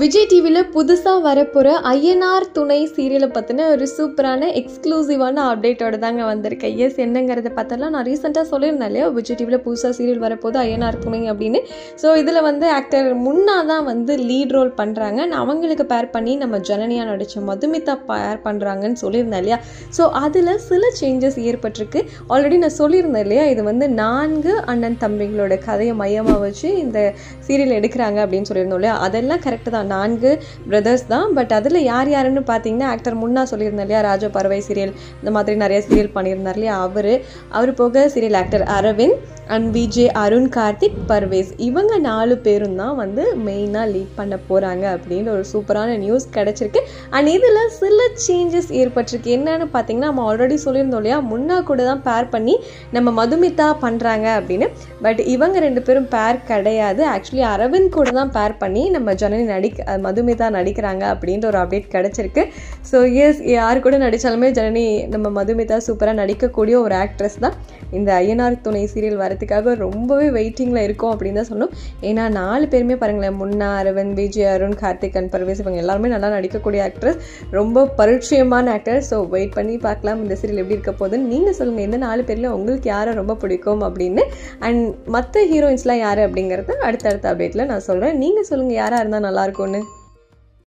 விஜய் டிவியில் புதுசாக வரப்போகிற ஐயனார் துணை சீரியலை பற்றின ஒரு சூப்பரான எக்ஸ்க்ளூசிவான அப்டேட்டோடு தாங்க வந்திருக்கேன். என்னங்கிறத பார்த்தலாம் நான் ரீசெண்டாக சொல்லியிருந்தேன் இல்லையா, விஜய் டிவியில் புதுசாக சீரியல் வரப்போது ஐயனார் துணை அப்படின்னு. ஸோ இதில் ஆக்டர் முன்னா தான் லீட் ரோல் பண்ணுறாங்க. அவங்களுக்கு பேர் பண்ணி நம்ம ஜனனியாக நடித்த மதுமிதா பேர் பண்ணுறாங்கன்னு சொல்லியிருந்தேன் இல்லையா. ஸோ அதில் சில சேஞ்சஸ் ஏற்பட்டிருக்கு. ஆல்ரெடி நான் சொல்லியிருந்தேன் இல்லையா, இது 4 அண்ணன் தம்பிங்களோட கதையை மையமாக வச்சு இந்த சீரியல் எடுக்கிறாங்க அப்படின்னு சொல்லியிருந்தோம் இல்லையா. அதெல்லாம் கரெக்டு தான், 4 பிரதர்ஸ் தான். பட் அதில் யார் யாருன்னு பார்த்தீங்கன்னா, ஆக்டர் முன்னா சொல்லியிருந்தேன் இல்லையா, ராஜ பறவை சீரியல் இந்த மாதிரி நிறைய சீரியல் பண்ணியிருந்தார் இல்லையா, அவர் போக serial actor Aravind and VJ, Arun, Karthik, Parvez, இவங்க 4 பேரும் தான் மெயினாக லீட் பண்ண போகிறாங்க அப்படின்னு ஒரு சூப்பரான நியூஸ் கிடச்சிருக்கு. அண்ட் இதில் சில சேஞ்சஸ் ஏற்பட்டிருக்கு. என்னன்னு பார்த்தீங்கன்னா, நம்ம ஆல்ரெடி சொல்லியிருந்தோம் இல்லையா, முன்னா கூட தான் பேர் பண்ணி நம்ம மதுமிதா பண்ணுறாங்க அப்படின்னு. பட் இவங்க 2 பேரும் பேர் கிடையாது. ஆக்சுவலி அரவிந்த் கூட தான் பேர் பண்ணி நம்ம ஜனனி மதுமிதா நடிக்கிறாங்க அப்படின்ற ஒரு அப்டேட் கிடச்சிருக்கு. ஸோ எஸ், யார் கூட நடித்தாலுமே ஜனனி நம்ம மதுமிதா சூப்பராக நடிக்கக்கூடிய ஒரு ஆக்ட்ரஸ் தான். இந்த ஐயனார் துணை சீரியல் வரதுக்காக ரொம்பவே வெயிட்டிங்கில் இருக்கும் அப்படின்னு தான் சொன்னோம். ஏன்னா 4 பேருமே பாருங்களேன், முன்னா, அரவிந்த், விஜய், அருண், கார்த்திக் அண்ட் பர்வேஸ், இவங்க எல்லாருமே நல்லா நடிக்கக்கூடிய ஆக்ட்ரஸ், ரொம்ப பரிச்சயமான ஆக்டர். ஸோ வெயிட் பண்ணி பார்க்கலாம் இந்த சீரியல் எப்படி இருக்க போகுதுன்னு. நீங்கள் சொல்லுங்கள், இந்த 4 பேரில் உங்களுக்கு யாரை ரொம்ப பிடிக்கும் அப்படின்னு. அண்ட் மற்ற ஹீரோயின்ஸ்லாம் யார் அப்படிங்கிறத அடுத்தடுத்த அப்டேட்டில் நான் சொல்கிறேன். நீங்கள் சொல்லுங்கள் யாராக இருந்தால் நல்லாயிருக்கும்னு.